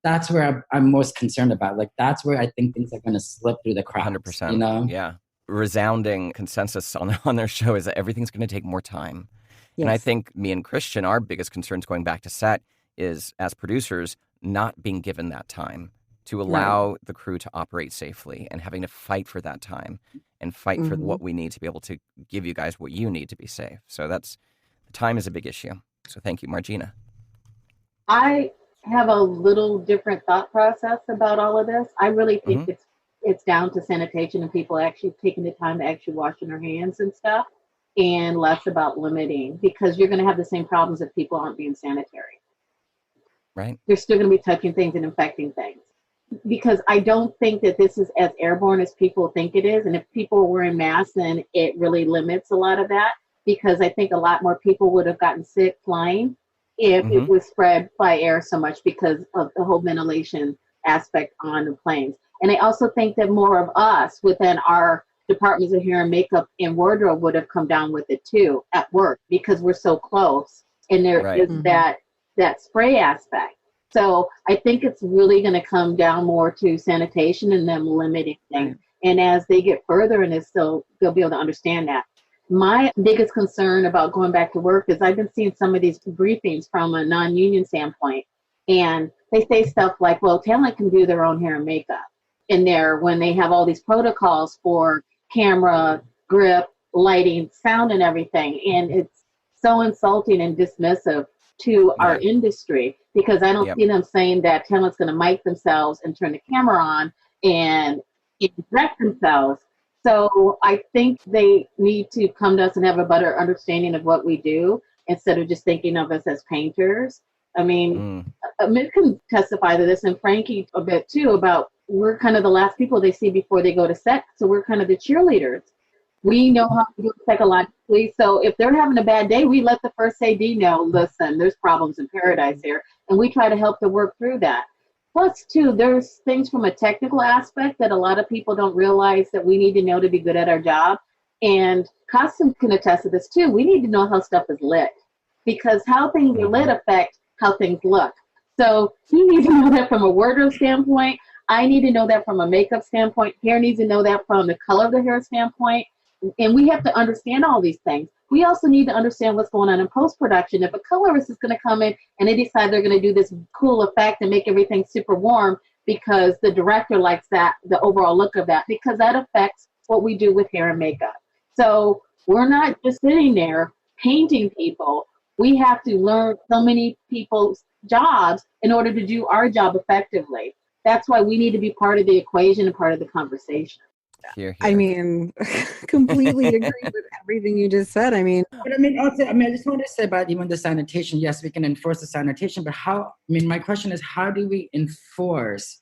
that's where I'm most concerned about. Like, that's where I think things are going to slip through the cracks. 100%. You know? Yeah. Resounding consensus on their show is that everything's going to take more time. Yes. And I think me and Christian, our biggest concerns going back to set is, as producers, not being given that time to allow the crew to operate safely and having to fight for that time and fight for what we need to be able to give you guys what you need to be safe. So time is a big issue. So thank you, Margina. I have a little different thought process about all of this. I really think it's down to sanitation and people actually taking the time to actually washing their hands and stuff, and less about limiting, because you're going to have the same problems if people aren't being sanitary. Right. They're still going to be touching things and infecting things. Because I don't think that this is as airborne as people think it is. And if people are wearing masks, then it really limits a lot of that, because I think a lot more people would have gotten sick flying if it was spread by air so much, because of the whole ventilation aspect on the planes. And I also think that more of us within our departments of hair and makeup and wardrobe would have come down with it too at work, because we're so close and there is that spray aspect. So I think it's really going to come down more to sanitation and them limiting things. And as they get further in this, they'll be able to understand that. My biggest concern about going back to work is I've been seeing some of these briefings from a non-union standpoint, and they say stuff like, well, talent can do their own hair and makeup in there when they have all these protocols for camera, grip, lighting, sound, and everything. And it's so insulting and dismissive to our industry, because I don't see them saying that talent's going to mic themselves and turn the camera on and direct themselves. So I think they need to come to us and have a better understanding of what we do, instead of just thinking of us as painters. I mean, Amit can testify to this, and Frankie a bit too, about we're kind of the last people they see before they go to set. So we're kind of the cheerleaders. We know how to do it psychologically. So if they're having a bad day, we let the first AD know, listen, there's problems in paradise here. And we try to help them work through that. Plus, too, there's things from a technical aspect that a lot of people don't realize that we need to know to be good at our job. And costume can attest to this, too. We need to know how stuff is lit, because how things are lit affect how things look. So he needs to know that from a wardrobe standpoint. I need to know that from a makeup standpoint. Hair needs to know that from the color of the hair standpoint. And we have to understand all these things. We also need to understand what's going on in post-production. If a colorist is going to come in and they decide they're going to do this cool effect and make everything super warm because the director likes that, the overall look of that, because that affects what we do with hair and makeup. So we're not just sitting there painting people. We have to learn so many people's jobs in order to do our job effectively. That's why we need to be part of the equation and part of the conversation. Here. I mean, completely agree with everything you just said. I mean, but I just want to say about even the sanitation. Yes, we can enforce the sanitation, but my question is, how do we enforce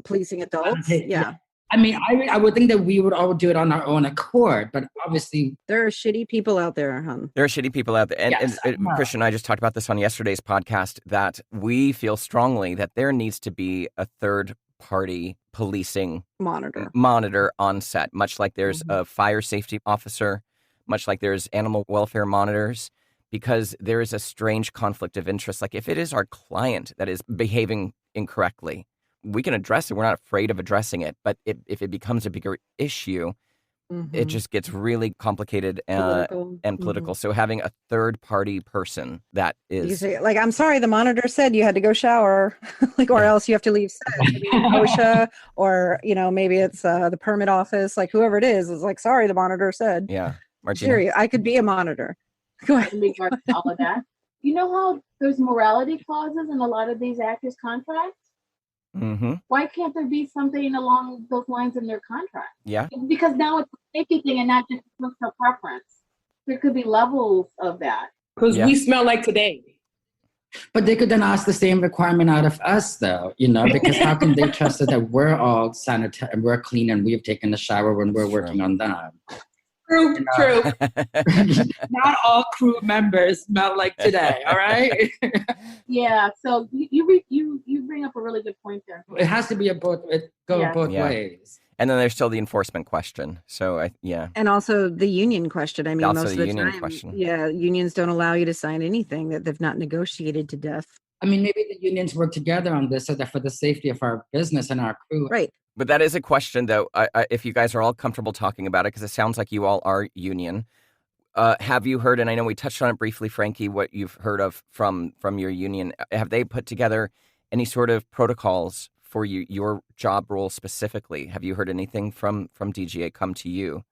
policing adults? Yeah. I mean, I would think that we would all do it on our own accord, but obviously there are shitty people out there, hon. There are shitty people out there. And Christian and I just talked about this on yesterday's podcast, that we feel strongly that there needs to be a third-party policing monitor on set, much like there's a fire safety officer, much like there's animal welfare monitors, because there is a strange conflict of interest. Like, if it is our client that is behaving incorrectly, we can address it. We're not afraid of addressing it. But if it becomes a bigger issue, it just gets really complicated and political. So having a third-party person that is... You say, like, I'm sorry, the monitor said you had to go shower, or else you have to leave set. Maybe OSHA, or, maybe it's the permit office, like whoever it is like, sorry, the monitor said. Yeah. Margina. I could be a monitor. Go ahead. All of that. You know how there's morality clauses in a lot of these actors' contracts? Why can't there be something along those lines in their contract? Yeah. Because now it's a safety thing and not just personal preference. There could be levels of that. Because we smell like today. But they could then ask the same requirement out of us, though, because how can they trust us that we're all sanitary and we're clean and we've taken a shower when we're working on them? True. Not all crew members smell like today, all right? Yeah, so you bring up a really good point there. It has to be both ways. And then there's still the enforcement question. So, And also the union question. I mean, also most of the union time, question. unions don't allow you to sign anything that they've not negotiated to death. I mean, maybe the unions work together on this so that for the safety of our business and our crew. Right. But that is a question, though, if you guys are all comfortable talking about it, because it sounds like you all are union. Have you heard, and I know we touched on it briefly, Frankie, what you've heard of from your union, have they put together any sort of protocols for your job role specifically? Have you heard anything from DGA come to you?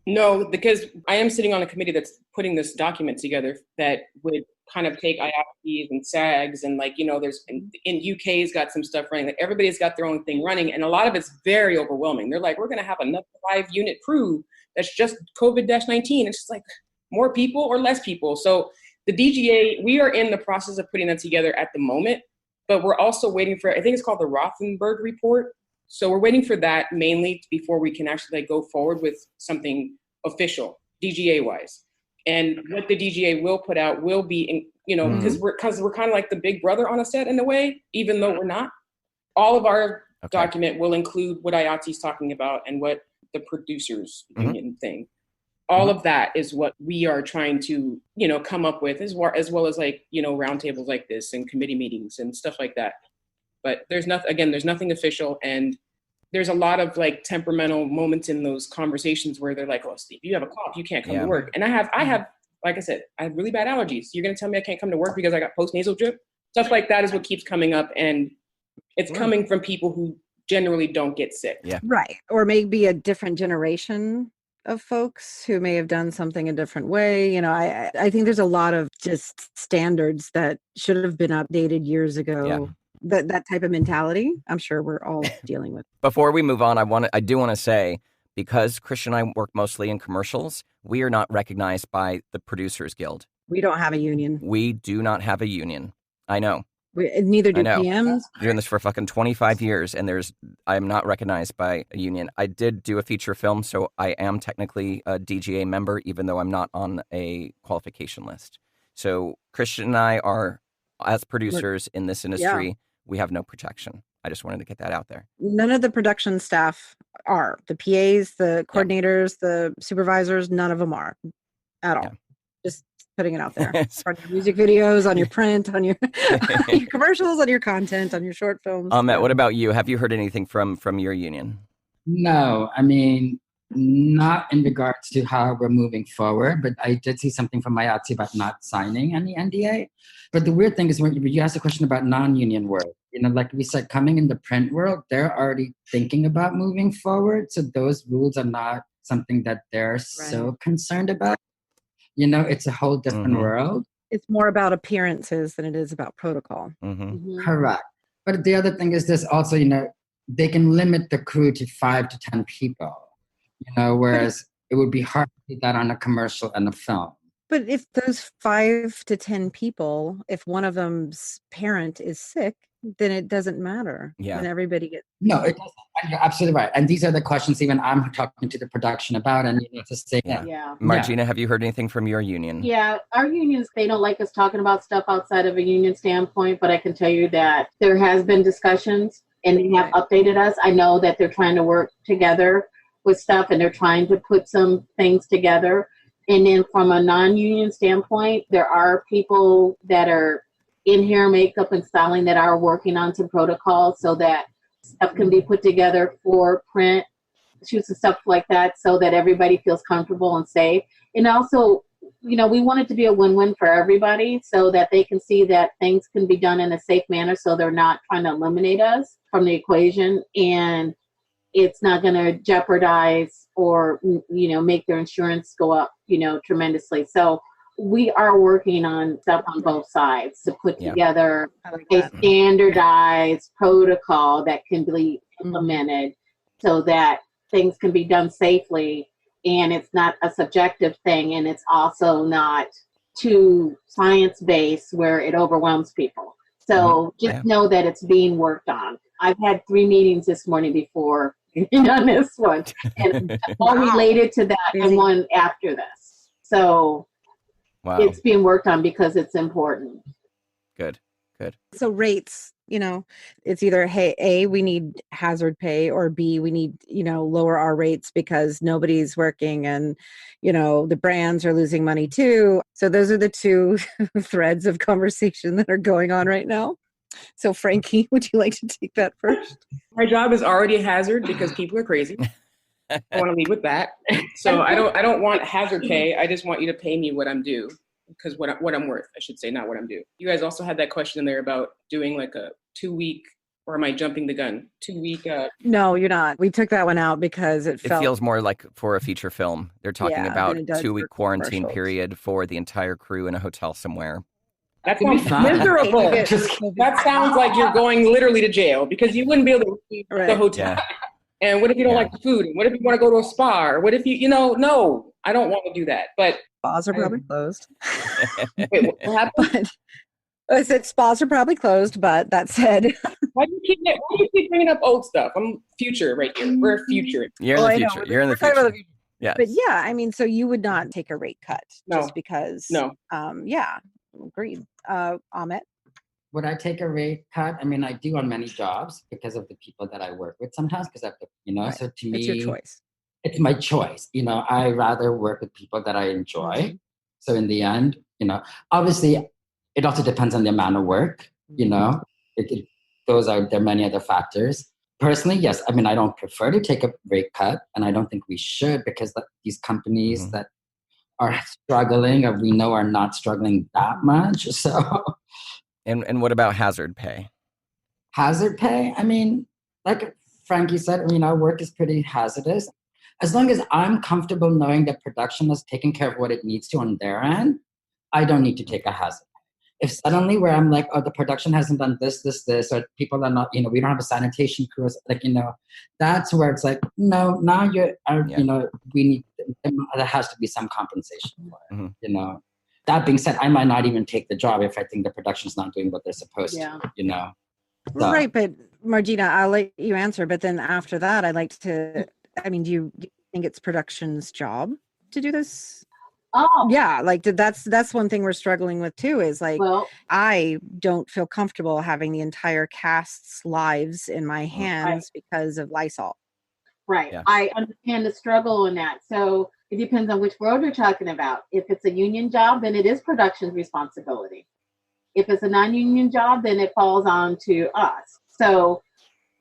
No, because I am sitting on a committee that's putting this document together that would kind of take IAPs and SAGs and there's in UK's got some stuff running. Like everybody's got their own thing running, and a lot of it's very overwhelming. They're like, we're going to have another 5-unit crew that's just COVID-19. It's just like more people or less people. So the DGA, we are in the process of putting that together at the moment, but we're also waiting for, I think it's called the Rothenberg report. So we're waiting for that mainly before we can actually go forward with something official, DGA wise. And what the DGA will put out will be, because we're kind of like the big brother on a set in a way, even though we're not. All of our document will include what IATSE's talking about and what the producers union thing. All of that is what we are trying to, come up with as well as roundtables like this and committee meetings and stuff like that. But there's nothing official, and there's a lot of temperamental moments in those conversations where they're like, "Oh, Steve, you have a cough, you can't come to work." And I have, like I said, I have really bad allergies. You're gonna tell me I can't come to work because I got post-nasal drip? Stuff like that is what keeps coming up, and it's coming from people who generally don't get sick. Yeah, right, or maybe a different generation of folks who may have done something a different way. I think there's a lot of just standards that should have been updated years ago. Yeah. That type of mentality, I'm sure we're all dealing with. Before we move on, I do want to say, because Christian and I work mostly in commercials, we are not recognized by the Producers Guild. We don't have a union. We do not have a union. I know. Neither do PMs. Doing this for fucking 25 years, and I am not recognized by a union. I did do a feature film, so I am technically a DGA member, even though I'm not on a qualification list. So Christian and I are, as producers in this industry, we have no protection. I just wanted to get that out there. None of the production staff are. The PAs, the coordinators, the supervisors, none of them are at all. Just putting it out there. On your music videos, on your print, on your commercials, on your content, on your short films. Matt, what about you? Have you heard anything from your union? No, I mean, not in regards to how we're moving forward, but I did see something from IATSE about not signing any NDA. But the weird thing is when you asked a question about non-union work, like we said, coming in the print world, they're already thinking about moving forward. So those rules are not something that they're so concerned about. It's a whole different world. It's more about appearances than it is about protocol. Correct. But the other thing is this also, they can limit the crew to 5 to 10 people, whereas it would be hard to do that on a commercial and a film. But if those 5 to 10 people, if one of them's parent is sick, then it doesn't matter. Yeah. And everybody gets... No, it doesn't. And you're absolutely right. And these are the questions even I'm talking to the production about. And to say Margina, have you heard anything from your union? Yeah, our unions, they don't like us talking about stuff outside of a union standpoint, but I can tell you that there has been discussions and they have updated us. I know that they're trying to work together with stuff and they're trying to put some things together. And then from a non-union standpoint, there are people that are in hair, makeup, and styling that are working on some protocols so that stuff can be put together for print, shoots and stuff like that so that everybody feels comfortable and safe. And also, we want it to be a win-win for everybody so that they can see that things can be done in a safe manner so they're not trying to eliminate us from the equation and it's not going to jeopardize or, make their insurance go up, tremendously. So we are working on stuff on both sides to put together a standardized protocol that can be implemented so that things can be done safely and it's not a subjective thing and it's also not too science-based where it overwhelms people. So just know that it's being worked on. I've had 3 meetings this morning before on this one and all related to that and one after this. So it's being worked on because it's important. Good. So rates, It's either, hey, A, we need hazard pay, or B, we need, lower our rates because nobody's working and, the brands are losing money too. So those are the two threads of conversation that are going on right now. So Frankie, would you like to take that first? My job is already a hazard because people are crazy. I want to lead with that. So I don't want hazard pay. I just want you to pay me what I'm due, because what I'm worth, I should say, not what I'm due. You guys also had that question in there about doing like a 2-week, or am I jumping the gun? 2-week. No, you're not. We took that one out because it feels more like for a feature film. They're talking about a 2-week quarantine period for the entire crew in a hotel somewhere. That sounds miserable. That sounds like you're going literally to jail, because you wouldn't be able to leave the hotel. Yeah. And what if you don't like the food? And what if you want to go to a spa? Or what if no, I don't want to do that. But spas are probably closed. Wait, what happened? I said spas are probably closed, but that said. Why do you keep bringing up old stuff? I'm future right here. We're future. You're in the future. You're in the future. Yeah. But so you would not take a rate cut just because. No. Agreed. Amit? Would I take a rate cut? I mean, I do on many jobs because of the people that I work with sometimes, because I have to, right. So to me, it's your choice. It's my choice. I rather work with people that I enjoy. Mm-hmm. So in the end, obviously it also depends on the amount of work, there are many other factors. Personally, yes. I mean, I don't prefer to take a rate cut, and I don't think we should, because these companies that are struggling, or we know are not struggling that much. So. And what about hazard pay? Hazard pay? I mean, like Frankie said, work is pretty hazardous. As long as I'm comfortable knowing that production is taking care of what it needs to on their end, I don't need to take a hazard pay. If suddenly where I'm like, oh, the production hasn't done this, or people are not, we don't have a sanitation crew, that's where it's like, no, now we need, there has to be some compensation for it, That being said, I might not even take the job if I think the production's not doing what they're supposed to, So. Right, but Margina, I'll let you answer. But then after that, I'd like to, do you think it's production's job to do this? Oh. Yeah, that's one thing we're struggling with too, is I don't feel comfortable having the entire cast's lives in my hands because of Lysol. Right. Yeah. I understand the struggle in that. So it depends on which world you're talking about. If it's a union job, then it is production's responsibility. If it's a non-union job, then it falls on to us. So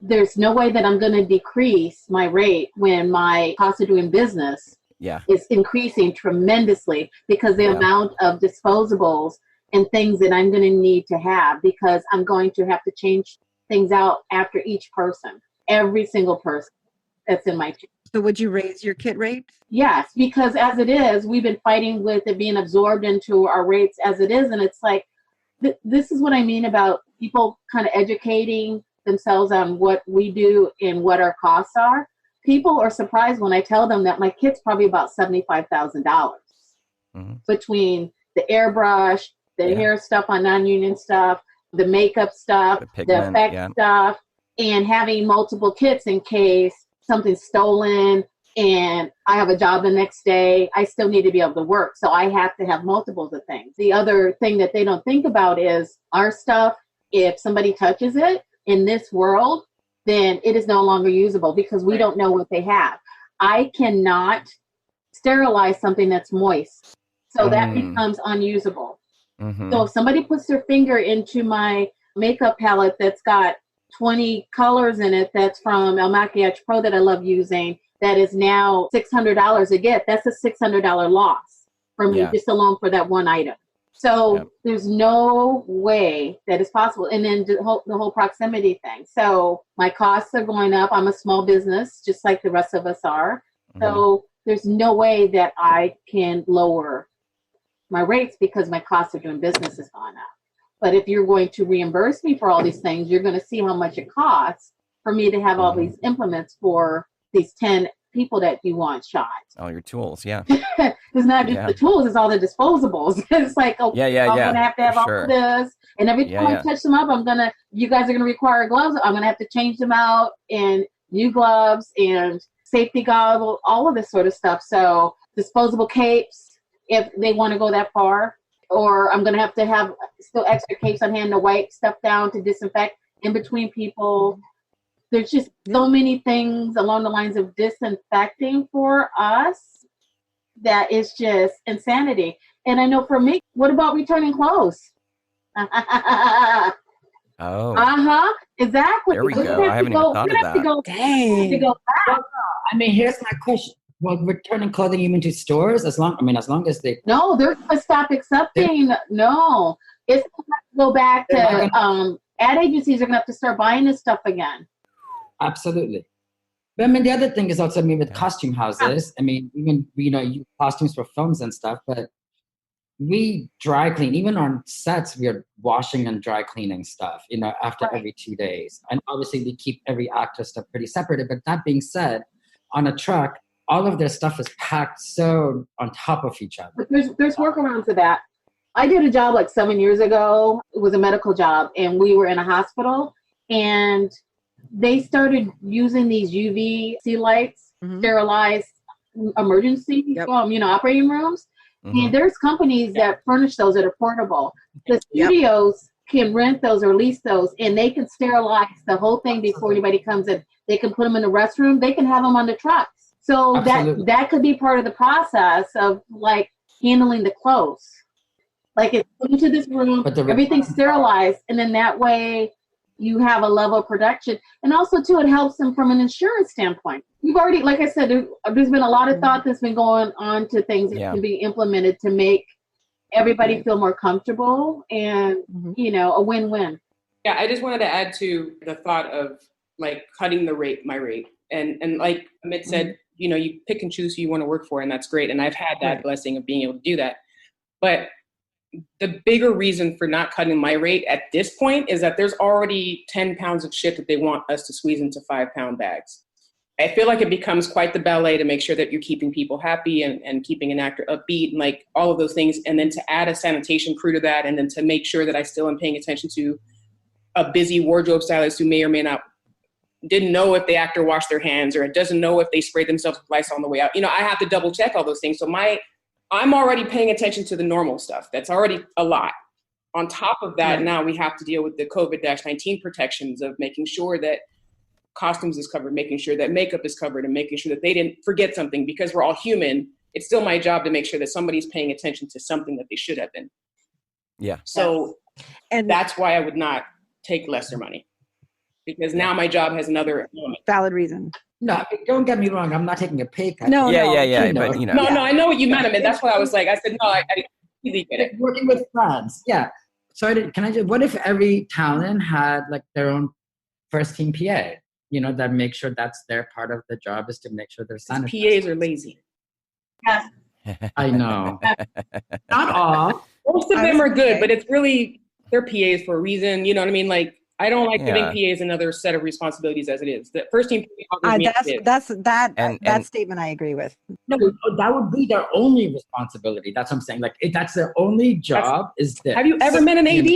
there's no way that I'm going to decrease my rate when my cost of doing business is increasing tremendously, because the amount of disposables and things that I'm going to need to have, because I'm going to have to change things out after each person, every single person that's in my team. So would you raise your kit rate? Yes, because as it is, we've been fighting with it being absorbed into our rates as it is. And it's like, this is what I mean about people kind of educating themselves on what we do and what our costs are. People are surprised when I tell them that my kit's probably about $75,000 between the airbrush, the hair stuff on non-union stuff, the makeup stuff, the effect stuff, and having multiple kits in case something's stolen and I have a job the next day. I still need to be able to work. So I have to have multiples of things. The other thing that they don't think about is our stuff, if somebody touches it in this world, then it is no longer usable because we don't know what they have. I cannot sterilize something that's moist. So that becomes unusable. Mm-hmm. So if somebody puts their finger into my makeup palette that's got 20 colors in it, that's from El Maquillage Pro that I love using, that is now $600 a get, that's a $600 loss for me just alone for that one item. So there's no way that is possible. And then the whole proximity thing. So my costs are going up. I'm a small business, just like the rest of us are. Mm-hmm. So there's no way that I can lower my rates because my cost of doing business has gone up. But if you're going to reimburse me for all these things, you're going to see how much it costs for me to have all these implements for these 10 people that you want shot. All your tools, yeah. It's not just the tools, it's all the disposables. It's like, I'm going to have all of this. And every time I touch them up, you guys are going to require gloves. I'm going to have to change them out and new gloves and safety goggles, all of this sort of stuff. So disposable capes, if they want to go that far. Or I'm going to have still extra capes on hand to wipe stuff down, to disinfect. in between people. There's just so many things along the lines of disinfecting for us that is just insanity. And I know for me, what about returning clothes? Exactly. There we go. I haven't even thought of that. Dang. To go back. I mean, here's my question. Well, returning clothing even to stores, as long as they... No, they're going to stop accepting. No. It's going to have to go back to... ad agencies are going to have to start buying this stuff again. Absolutely. But I mean, the other thing is also, I mean, with costume houses, I mean, even, you know, you costumes for films and stuff, but we dry clean. Even on sets, we are washing and dry cleaning stuff, you know, after every 2 days. And obviously, we keep every actor stuff pretty separated. But that being said, on a truck, all of their stuff is packed so on top of each other. But there's workarounds to that. I did a job like 7 years ago. It was a medical job, and we were in a hospital, and they started using these UVC lights, sterilized emergency, operating rooms. And there's companies that furnish those that are portable. The studios can rent those or lease those, and they can sterilize the whole thing before anybody comes in. They can put them in the restroom. They can have them on the trucks. So that could be part of the process of like handling the clothes. Like it's put into this room, everything's sterilized, and then that way you have a level of production. And also, too, it helps them from an insurance standpoint. You've already, like I said, there's been a lot of thought that's been going on to things that can be implemented to make everybody feel more comfortable and, you know, a win-win. Yeah, I just wanted to add to the thought of like cutting my rate. And like Amit said, you know, you pick and choose who you want to work for, and that's great. And I've had that blessing of being able to do that. But the bigger reason for not cutting my rate at this point is that there's already 10 pounds of shit that they want us to squeeze into 5-pound bags. I feel like it becomes quite the ballet to make sure that you're keeping people happy and keeping an actor upbeat and like all of those things. And then to add a sanitation crew to that, and then to make sure that I still am paying attention to a busy wardrobe stylist who may or may not didn't know if the actor washed their hands or doesn't know if they sprayed themselves with Lysol on the way out. You know, I have to double check all those things. So I'm already paying attention to the normal stuff. That's already a lot. On top of that, now we have to deal with the COVID-19 protections of making sure that costumes is covered, making sure that makeup is covered, and making sure that they didn't forget something. Because we're all human, it's still my job to make sure that somebody's paying attention to something that they should have been. Yeah. So and that's why I would not take lesser money. Because now my job has another element. Valid reason. No, don't get me wrong. I'm not taking a pay cut. No, yeah. But, you know. No, I know what you meant. I mean, that's what I was like. I said, no, I easily get it. Working with friends. Yeah. So what if every talent had like their own first team PA? You know, that make sure that's their part of the job is to make sure they're sanitized. PAs are lazy. Yes. I know. Not all. Most of them are good, but it's really, they're PAs for a reason. You know what I mean? Like, I don't like giving PAs another set of responsibilities as it is. The first team that statement I agree with. No, that would be their only responsibility. That's what I'm saying. Like that's their only job is this. Have you ever met an AD?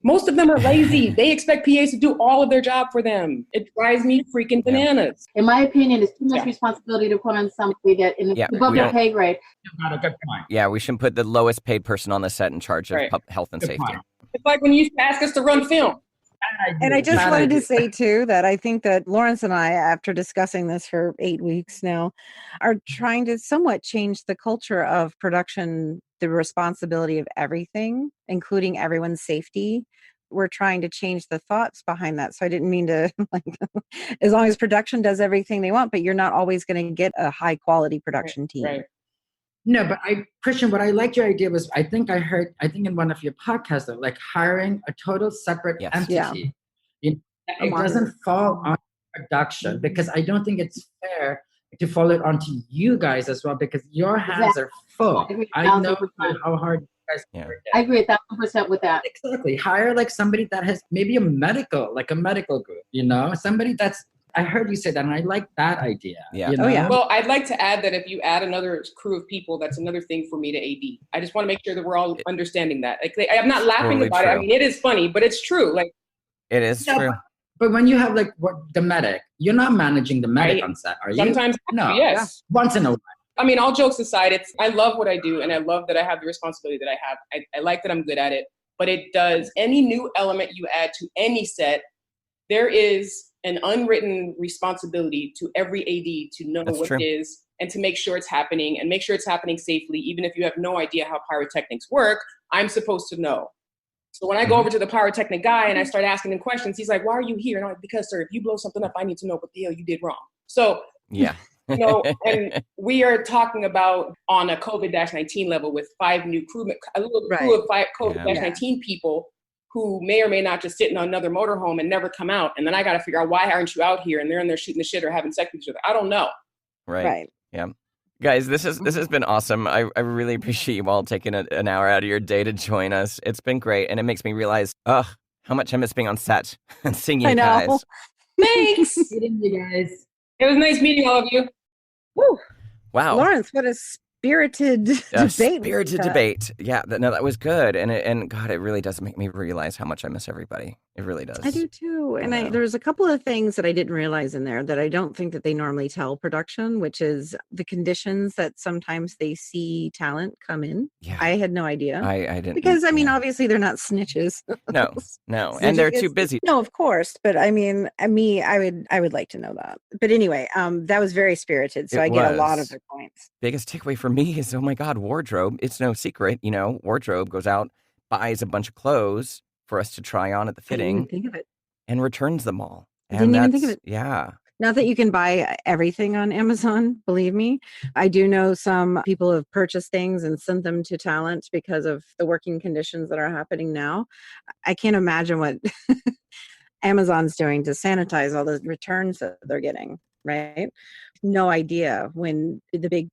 Most of them are lazy. They expect PAs to do all of their job for them. It drives me freaking bananas. In my opinion, it's too much responsibility to put on somebody that is above their pay grade. You've got a good point. Yeah, we shouldn't put the lowest paid person on the set in charge of health and safety. Point. It's like when you used to ask us to run film. And I just wanted to say, too, that I think that Lawrence and I, after discussing this for 8 weeks now, are trying to somewhat change the culture of production, the responsibility of everything, including everyone's safety. We're trying to change the thoughts behind that. So I didn't mean to, like, as long as production does everything they want, but you're not always going to get a high quality production team. Right. No, but Christian, what I liked your idea was, I think in one of your podcasts, that like hiring a total separate entity. Yeah. It doesn't fall on production, because I don't think it's fair to fall it onto you guys as well, because your hands are full. I know how hard you guys work. I agree 1,000% with that. Exactly. Hire like somebody that has maybe a medical group, you know, somebody that's, I heard you say that, and I like that idea. Yeah. You know? Well, I'd like to add that if you add another crew of people, that's another thing for me to AD. I just want to make sure that we're all understanding that. Like, I'm not laughing about it. I mean, it is funny, but it's true. Like, it is true. But when you have like the medic, you're not managing the medic on set, are you? Sometimes, no. Yes. Once in a while. I mean, all jokes aside, I love what I do, and I love that I have the responsibility that I have. I like that I'm good at it, but it does, any new element you add to any set there is an unwritten responsibility to every AD to know what it is and to make sure it's happening and make sure it's happening safely. Even if you have no idea how pyrotechnics work, I'm supposed to know. So when I go over to the pyrotechnic guy and I start asking him questions, he's like, why are you here? And I'm like, because, sir, if you blow something up, I need to know what the hell you did wrong. So, yeah. And we are talking about on a COVID-19 level with 5 new crew, a little crew of 5 COVID-19 people who may or may not just sit in another motorhome and never come out. And then I got to figure out, why aren't you out here? And they're in there shooting the shit or having sex with each other. I don't know. Right. Yeah. Guys, this has been awesome. I really appreciate you all taking an hour out of your day to join us. It's been great. And it makes me realize, how much I miss being on set and seeing you guys. Thanks. Meeting you guys. It was nice meeting all of you. Woo. Wow. Lawrence, what a spirited debate. Yeah, that was good. And God, it really does make me realize how much I miss everybody. It really does. I do too. And there's a couple of things that I didn't realize in there that I don't think that they normally tell production, which is the conditions that sometimes they see talent come in. Yeah. I had no idea. I didn't. Because, obviously they're not snitches. No. And they're too busy. No, of course. But I would like to know that. But anyway, that was very spirited. So I get a lot of their points. Biggest takeaway for me is, oh my God, wardrobe. It's no secret. Wardrobe goes out, buys a bunch of clothes for us to try on at the fitting. I didn't think of it. And returns them all. I didn't even think of it. Yeah. Not that you can buy everything on Amazon, believe me. I do know some people have purchased things and sent them to talent because of the working conditions that are happening now. I can't imagine what Amazon's doing to sanitize all the returns that they're getting, right? No idea when the big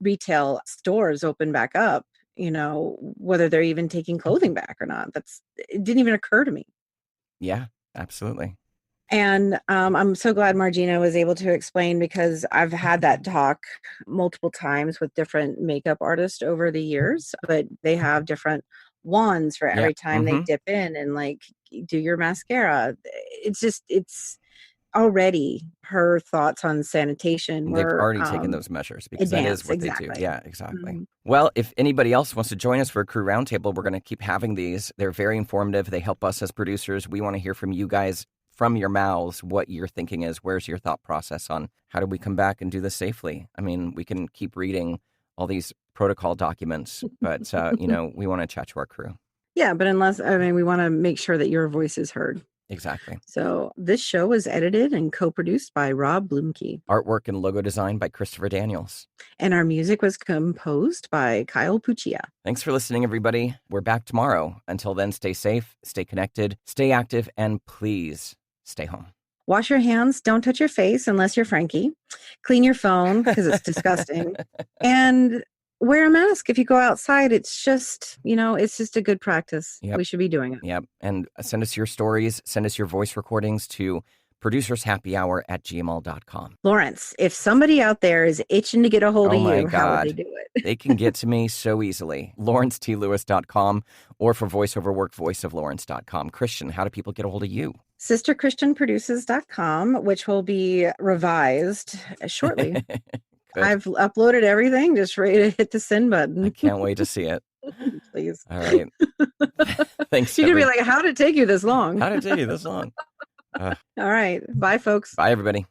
retail stores open back up, whether they're even taking clothing back or not. It didn't even occur to me. Yeah, absolutely. And I'm so glad Margina was able to explain, because I've had that talk multiple times with different makeup artists over the years, but they have different wands for every time they dip in and do your mascara. It's already her thoughts on sanitation. They've already taken those measures because that is what they do. Yeah, exactly. Well, if anybody else wants to join us for a Crew Roundtable, we're going to keep having these. They're very informative. They help us as producers. We want to hear from you guys, from your mouths, what your thinking is. Where's your thought process on how do we come back and do this safely? We can keep reading all these protocol documents, but, we want to chat to our crew. Yeah, but we want to make sure that your voice is heard. Exactly. So this show was edited and co-produced by Rob Blumke. Artwork and logo design by Christopher Daniels. And our music was composed by Kyle Puccia. Thanks for listening, everybody. We're back tomorrow. Until then, stay safe, stay connected, stay active, and please stay home. Wash your hands. Don't touch your face unless you're Frankie. Clean your phone because it's disgusting. And wear a mask if you go outside. It's just, it's just a good practice. Yep. We should be doing it. Yep. And send us your stories. Send us your voice recordings to producershappyhour@gmail.com. Lawrence, if somebody out there is itching to get a hold of you, how would they do it? They can get to me so easily. LawrenceTLewis.com, or for voiceover work, voiceoflawrence.com. Christian, how do people get a hold of you? SisterChristianProduces.com, which will be revised shortly. I've uploaded everything, just ready to hit the send button. I can't wait to see it. Please. All right. Thanks. You're going to be like, how did it take you this long? How did it take you this long? All right. Bye, folks. Bye, everybody.